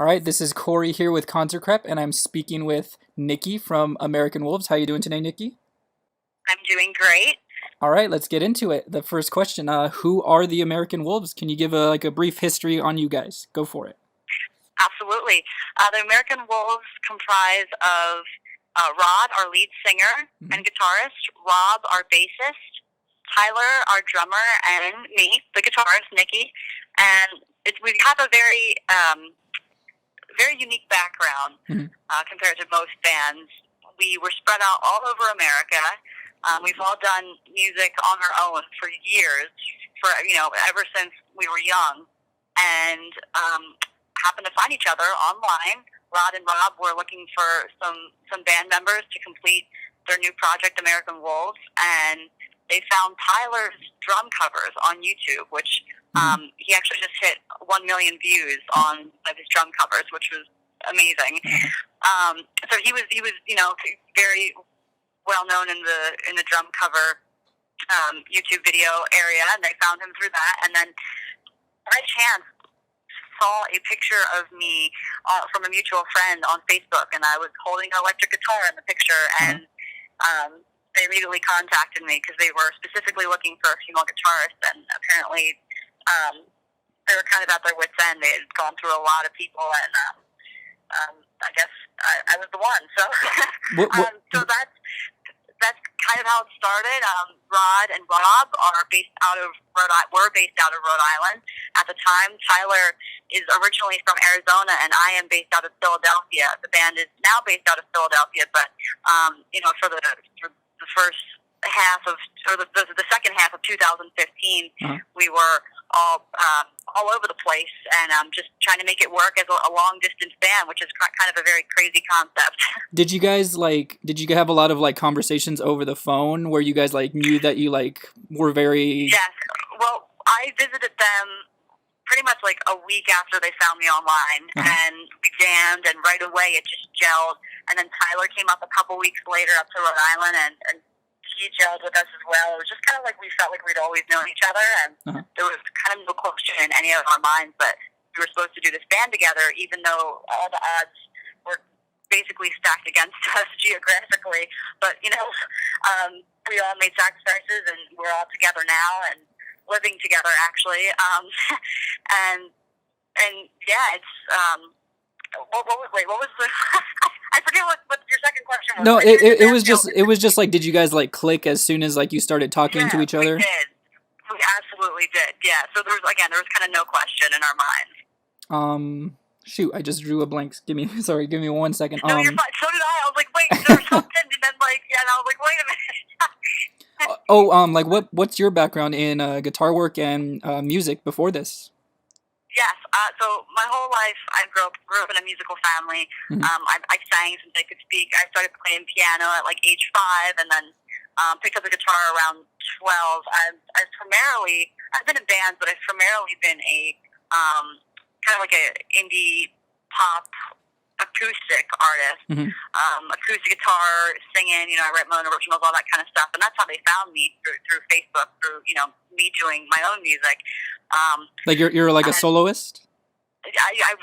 All right, this is Corey here with Concert Prep, and I'm speaking with Nikki from American Wolves. How you doing today, Nikki? I'm doing great. All right, let's get into it. The first question: Who are the American Wolves? Can you give a brief history on you guys? Go for it. Absolutely. The American Wolves comprise of Rod, our lead singer Hmm. and guitarist, Rob, our bassist, Tyler, our drummer, and me, the guitarist, Nikki. And we have a very unique background Hmm. compared to most bands. We were spread out all over America. We've all done music on our own for years, ever since we were young, and happened to find each other online. Rod and Rob were looking for some band members to complete their new project, American Wolves, and they found Tyler's drum covers on YouTube, which Hmm. he actually just hit 1 million views on his drum covers, which was amazing. Uh-huh. So he was very well known in the drum cover YouTube video area, and they found him through that. And then by chance saw a picture of me from a mutual friend on Facebook, and I was holding an electric guitar in the picture, Uh-huh. and they immediately contacted me because they were specifically looking for a female guitarist, and apparently they were kind of at their wits' end. They had gone through a lot of people, and I guess I was the one. So, What? What? so that's kind of how it started. Rod and Rob are based out of were based out of Rhode Island at the time. Tyler is originally from Arizona, and I am based out of Philadelphia. The band is now based out of Philadelphia, but for the first half of, or the second half of 2015, Uh-huh. we were all over the place, and just trying to make it work as a long distance band, which is kind of a very crazy concept. Did you guys Did you have a lot of conversations over the phone where you guys knew that you were very? Yes. Well, I visited them pretty much like a week after they found me online, Uh-huh. and we jammed, and right away it just gelled. And then Tyler came up a couple weeks later up to Rhode Island, and he gelled with us as well. It was just kind of like we felt like we'd always known each other, and Uh-huh. there was kind of no question in any of our minds that we were supposed to do this band together, even though all the odds were basically stacked against us geographically. But we all made sacrifices, and we're all together now and living together actually. And yeah, it's what was the I forget what your second question was. No, But you it did was ask me. just did you guys click as soon as you started talking to Yeah, each we other? did. We absolutely did. Yeah. So there was kind of no question in our minds. Shoot, I just drew a blank. Give me 1 second. No, you're fine. So did I. I was like, wait, there's something, and then and I was like, wait a minute. what's your background in guitar work and music before this? Yes. So my whole life, I grew up in a musical family. Mhm. I sang since I could speak. I started playing piano at age 5, and then picked up the guitar around 12. I've been in bands, but I've primarily been a kind of like a indie pop acoustic artist. Mhm. Acoustic guitar, singing. I write my own originals, all that kind of stuff, and that's how they found me through Facebook, through me doing my own music. You're a And soloist? I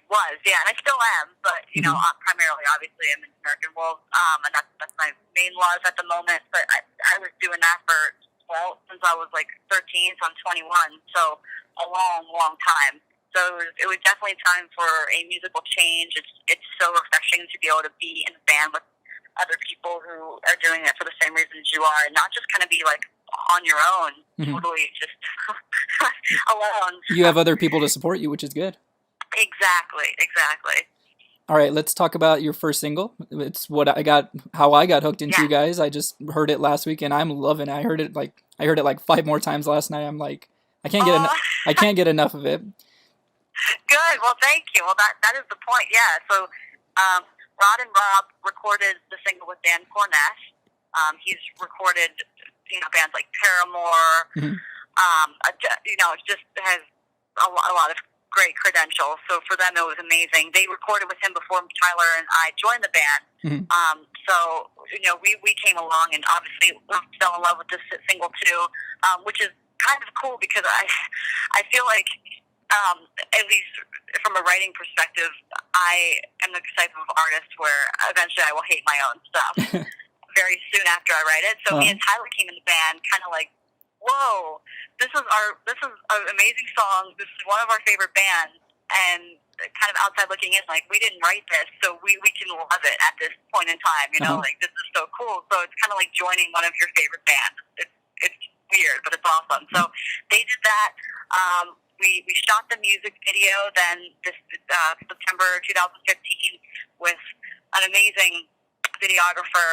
was, yeah, and I still am, but Mhm. primarily, obviously, I'm in American Wolves, and that's my main love at the moment. But I was doing that since I was 13, so I'm 21, so a long, long time. So it was definitely time for a musical change. It's so refreshing to be able to be in a band with other people who are doing it for the same reasons you are, and not just kind of be on your own, Mhm. totally just alone. You have other people to support you, which is good. Exactly. All right, let's talk about your first single. It's how I got hooked into Yeah. you guys. I just heard it last week and I'm loving it. I heard it 5 more times last night. I'm like, I can't get enough. I can't get enough of it. Good. Well, thank you. Well, that is the point. Yeah. So, Rod and Rob recorded the single with Dan Cornett. He's recorded, bands like Paramore. Mhm. It just has a lot of great credentials. So for them, it was amazing. They recorded with him before Tyler and I joined the band. Mhm. So we came along and obviously fell in love with this single too, which is kind of cool because I feel like At least from a writing perspective, I am the type of artist where eventually I will hate my own stuff very soon after I write it. So me and Tyler came in the band kind of like, whoa, this is an amazing song. This is one of our favorite bands, and kind of outside looking in, like, we didn't write this, so we can love it at this point in time, you know, like, this is so cool. So it's kind of like joining one of your favorite bands. It's weird, but it's awesome. So they did that. We shot the music video then this September 2015 with an amazing videographer,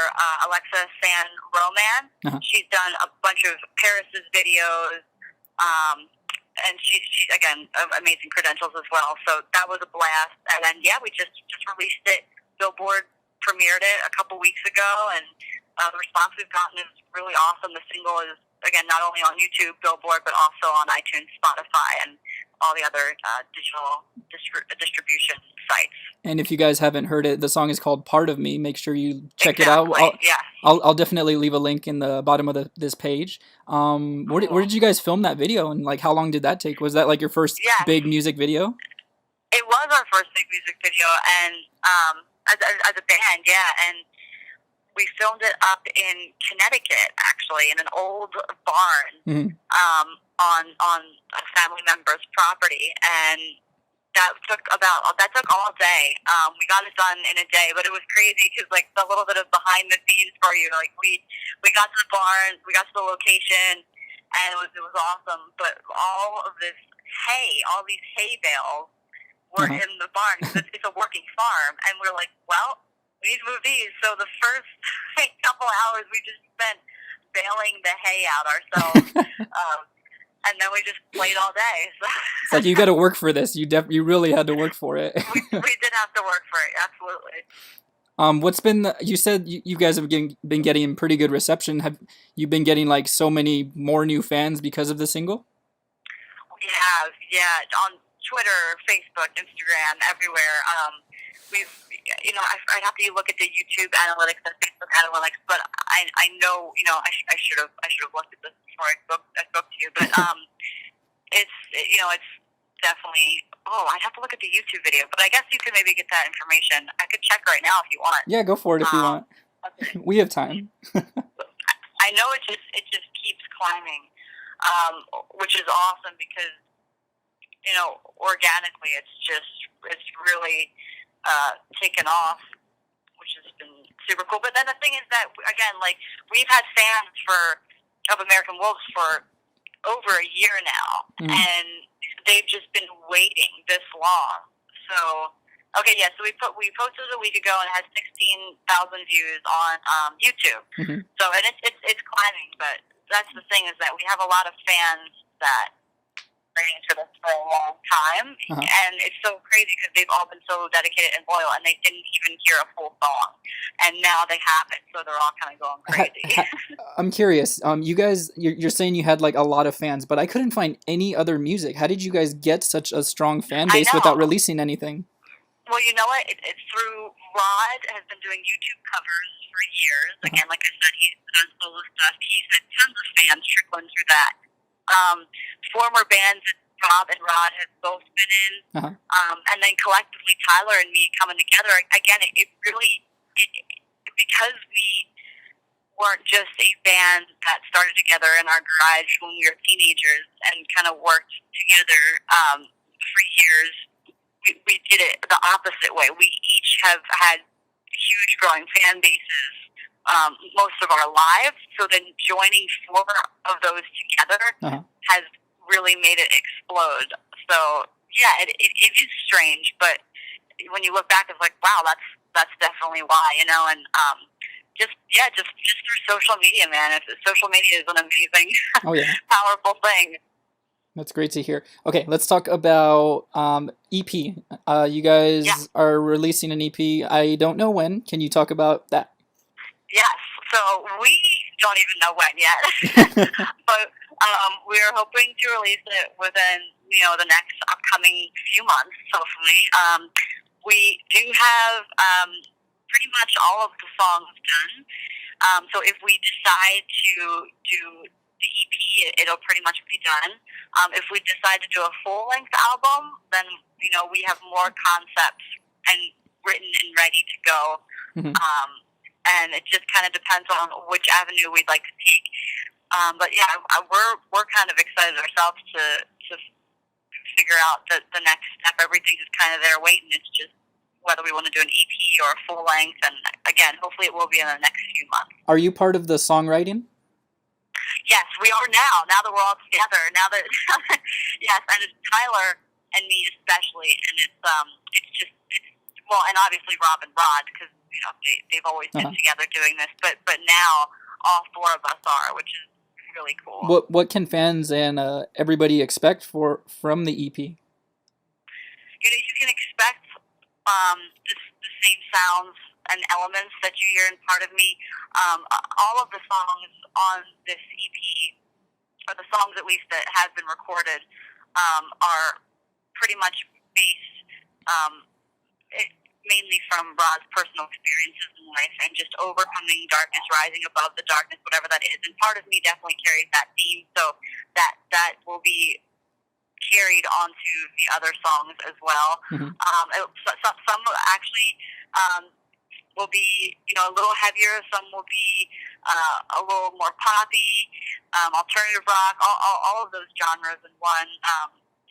Alexa San Roman. She's done a bunch of Paris's videos, and she again, amazing credentials as well. So that was a blast. And then, we just released it. Billboard premiered it a couple weeks ago, and the response we've gotten is really awesome. The single is, again, not only on YouTube, Billboard, but also on iTunes, Spotify, and all the other digital distribution sites. And if you guys haven't heard it, the song is called "Part of Me." Make sure you check it out. I'll definitely leave a link in the bottom of this page. Where did you guys film that video, and like how long did that take? Was that like your first big music video? It was our first big music video, and as a band, and we filmed it up in Connecticut, actually, in an old barn on a family member's property, and that took all day. We got it done in a day, but it was crazy because, like, the little bit of behind the scenes for you, like, we got to the barn, we got to the location, and it was awesome. But all of this all these hay bales were in the barn because it's a working farm, and we're like, well, we need to move these. So the first couple hours we just spent baling the hay out ourselves, and then we just played all day. So. It's like, you got to work for this. You really had to work for it. we did have to work for it, absolutely. What's been you said you guys have been getting pretty good reception. Have you been getting like so many more new fans because of the single? We have, on Twitter, Facebook, Instagram, everywhere. I'd have to look at the YouTube analytics and Facebook analytics, but I know, I should have looked at this before I spoke to you, but it's definitely. Oh, I'd have to look at the YouTube video, but I guess you could maybe get that information. I could check right now if you want. Yeah, go for it if you want. Okay. We have time. I know it just keeps climbing, which is awesome because organically it's really taken off, which has been super cool. But then the thing is that, again, like, we've had fans of American Wolves for over a year now, and they've just been waiting this long. So, so we posted it a week ago, and it has 16,000 views on YouTube. So, and it's climbing, but that's the thing, is that we have a lot of fans that waiting for this for a long time, and it's so crazy because they've all been so dedicated and loyal, and they didn't even hear a full song, and now they have it, so they're all kind of going crazy. I'm curious. You guys, you're saying you had like a lot of fans, but I couldn't find any other music. How did you guys get such a strong fan base without releasing anything? Well, you know what? It's through Rod has been doing YouTube covers for years. Again, like I said, he does solo stuff. He's had tons of fans trickling through that. Former bands that Rob and Rod have both been in, and then collectively Tyler and me coming together. Again, it really because we weren't just a band that started together in our garage when we were teenagers and kind of worked together for years. We did it the opposite way. We each have had huge growing fan bases most of our lives. So then joining four of those together has really made it explode. So it is strange, but when you look back, it's like, wow, that's definitely why, and just through social media, man. Social media is an amazing, powerful thing. That's great to hear. Okay, let's talk about EP. You guys are releasing an EP. I don't know when. Can you talk about that? Yes. So we don't even know when yet, but we are hoping to release it within the next upcoming few months. Hopefully, we do have pretty much all of the songs done. So if we decide to the EP, it'll pretty much be done. If we decide to do a full-length album, then, we have more concepts and written and ready to go. Mm-hmm. And it just kind of depends on which avenue we'd like to take. But yeah, we're kind of excited ourselves to figure out the next step. Everything is kind of there waiting. It's just whether we want to do an EP or a full length. And again, hopefully it will be in the next few months. Are you part of the songwriting? Yes, we are now. Now that we're all together. Now that yes, and it's Tyler and me especially, and it's and obviously Rob and Rod, because they've always been together doing this. But now all four of us are, which is really cool. What can fans and everybody expect from the EP? You can expect the same sounds and elements that you hear in Part of Me. All of the songs on this EP, or the songs at least that have been recorded, are pretty much based mainly from Rod's personal experiences in life and just overcoming darkness, rising above the darkness, whatever that is. And Part of Me definitely carries that theme, so that will be carried onto the other songs as well. Mm-hmm. Some actually will be a little heavier. Some will be a little more poppy, alternative rock. All of those genres in one.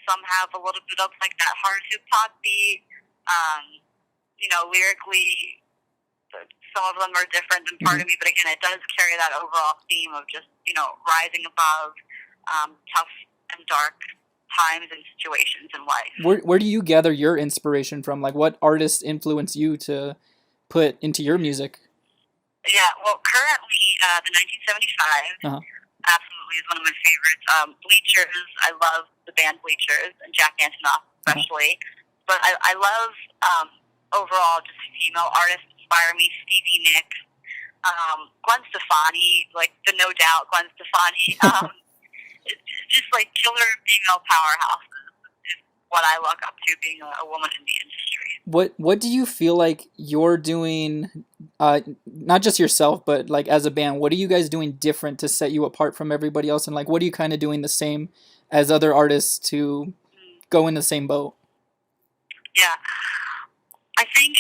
Some have a little bit of like that hard hip hop beat. Lyrically, some of them are different than Part of Me, but again, it does carry that overall theme of just rising above tough and dark times and situations in life. Where do you gather your inspiration from? Like, what artists influence you to put into your music? Yeah, well, currently, the 1975 absolutely is one of my favorites. Bleachers, I love the band Bleachers, and Jack Antonoff especially. But I love, overall, just female artists inspire me. Stevie Nicks, Gwen Stefani, like the No Doubt Gwen Stefani. It's just like killer female powerhouses is what I look up to, being a woman in the industry. What do you feel like you're doing, not just yourself, but like as a band, what are you guys doing different to set you apart from everybody else? And like, what are you kind of doing the same as other artists to go in the same boat? Yeah, I think,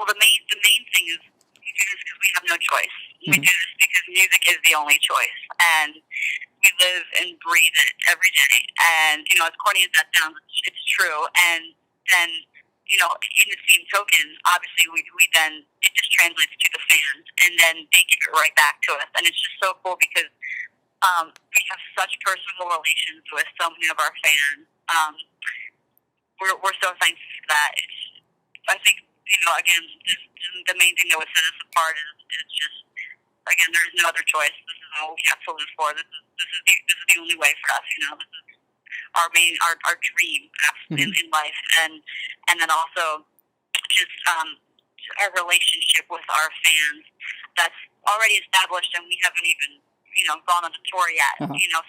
the main thing is we do this because we have no choice. We do this because music is the only choice, and we live and breathe it every day. And, as corny as that sounds, it's true. And then, in the same token, obviously we then, it just translates to the fans, and then they give it right back to us. And it's just so cool because we have such personal relations with so many of our fans. We're so thankful for that. I think, again, just the main thing that would set us apart is just, again, there's no other choice. This is all we have to live for. This is the only way for us. This is our dream in life, and then also just our relationship with our fans that's already established, and we haven't even gone on the tour yet.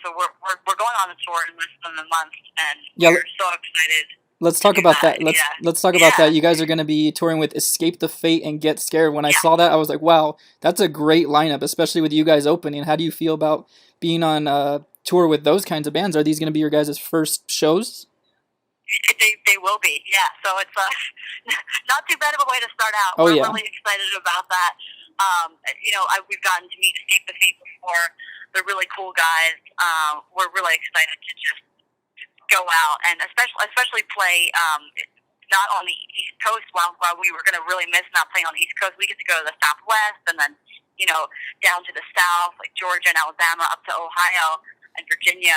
So we're going on the tour in less than a month, and we're so excited. Let's talk about that. Let's talk about that. You guys are going to be touring with Escape the Fate and Get Scared. When I saw that, I was like, wow, that's a great lineup, especially with you guys opening. How do you feel about being on a tour with those kinds of bands? Are these going to be your guys' first shows? They will be, yeah. So it's not too bad of a way to start out. We're really excited about that. We've gotten to meet Escape the Fate before. They're really cool guys. We're really excited to just go out and especially play not on the East Coast while we were going to really miss not playing on the East Coast. We get to go to the Southwest and then down to the South, like Georgia and Alabama, up to Ohio and Virginia.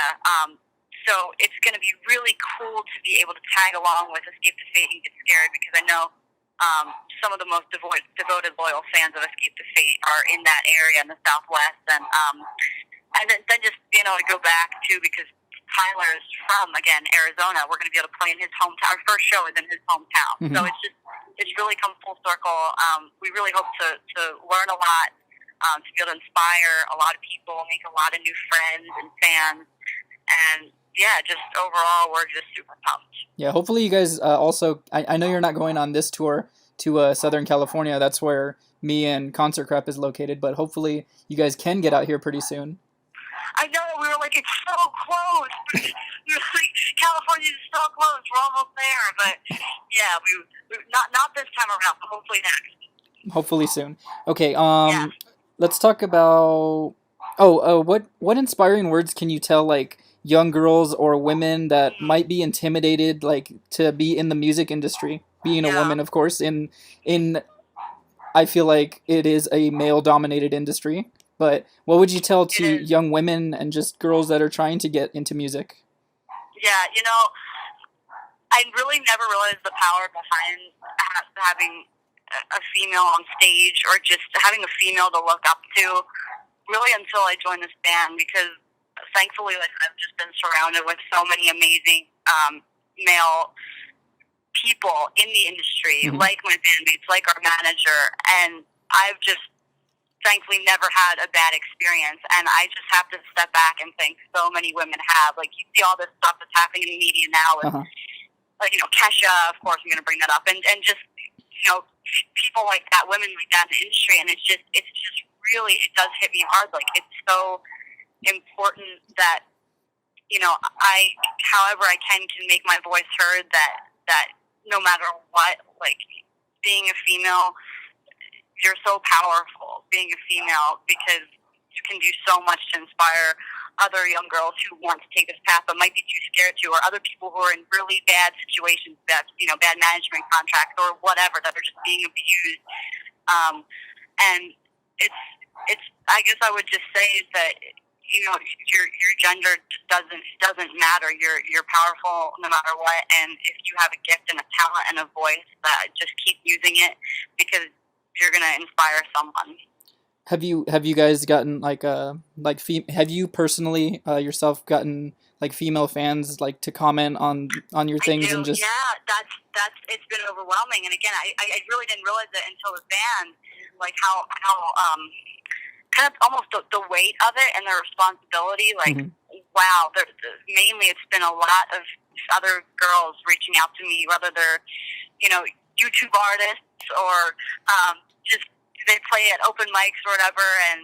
So it's going to be really cool to be able to tag along with Escape the Fate and Get Scared, because I know some of the most devoted, loyal fans of Escape the Fate are in that area in the Southwest, and then just to go back too, because Tyler's from, again, Arizona. We're going to be able to play in his hometown. Our first show is in his hometown. So it's really come full circle. We really hope to learn a lot, to be able to inspire a lot of people, make a lot of new friends and fans. And, yeah, just overall, we're just super pumped. Yeah, hopefully you guys also, I know you're not going on this tour to Southern California. That's where me and Concert Crap is located. But hopefully you guys can get out here pretty soon. I know, we were like, it's so close. We were like, California is so close. We're almost there. But yeah, we not this time around. But hopefully next. Hopefully soon. Okay. Yeah. Let's talk about. What inspiring words can you tell like young girls or women that might be intimidated like to be in the music industry? Being a woman, of course, in I feel like it is a male dominated industry. But what would you tell to young women and just girls that are trying to get into music? Yeah, I really never realized the power behind having a female on stage or just having a female to look up to, really until I joined this band, because thankfully, like, I've just been surrounded with so many amazing male people in the industry, like my bandmates, like our manager, and I've just thankfully never had a bad experience, and I just have to step back and think so many women have. Like, you see all this stuff that's happening in the media now with, like, Kesha, of course, I'm going to bring that up, and just, people like that, women like that in the industry, and it's just really, it does hit me hard. Like, it's so important that, I, however I can make my voice heard, that no matter what, like, being a female, you're so powerful being a female, because you can do so much to inspire other young girls who want to take this path but might be too scared to, or other people who are in really bad situations, that bad management contracts or whatever, that are just being abused. And it's I guess I would just say is that your gender doesn't matter. You're powerful no matter what, and if you have a gift and a talent and a voice, that just keep using it, because you're gonna inspire someone. Have you guys gotten have you personally yourself gotten like female fans like to comment on your things and just? Yeah, that's it's been overwhelming, and again, I really didn't realize it until the band, like how kind of almost the weight of it and the responsibility. Like, wow, mainly it's been a lot of other girls reaching out to me, whether they're YouTube artists or just they play at open mics or whatever, and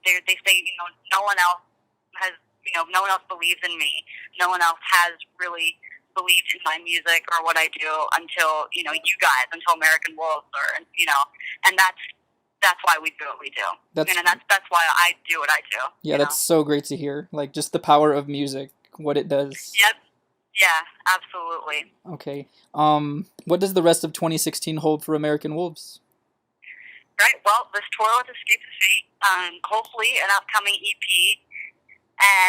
they say no one else has no one else believes in me, no one else has really believed in my music or what I do until you guys, until American Wolves, or and that's why we do what we do. And that's why I do what I do. Yeah, that's so great to hear. Like, just the power of music, what it does. Yep. Yeah, absolutely. Okay. What does the rest of 2016 hold for American Wolves? Right. Well, this tour with Escape the Fate, hopefully an upcoming EP,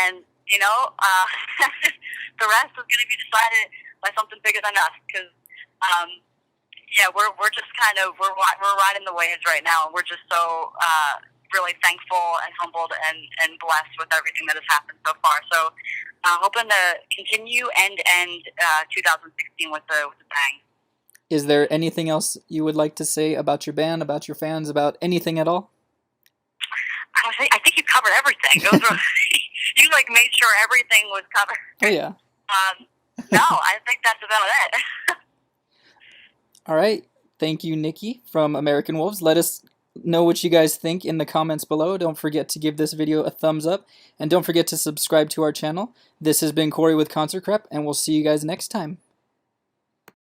and the rest is going to be decided by something bigger than us, because we're just kind of we're riding the waves right now. We're just so really thankful and humbled and blessed with everything that has happened so far. So hoping to continue and end 2016 with a bang. Is there anything else you would like to say about your band, about your fans, about anything at all? I think you covered everything. You made sure everything was covered. Oh yeah. No, I think that's about it. All right. Thank you, Nikki from American Wolves. Let us know what you guys think in the comments below. Don't forget to give this video a thumbs up, and don't forget to subscribe to our channel. This has been Corey with Concert Crap, and we'll see you guys next time.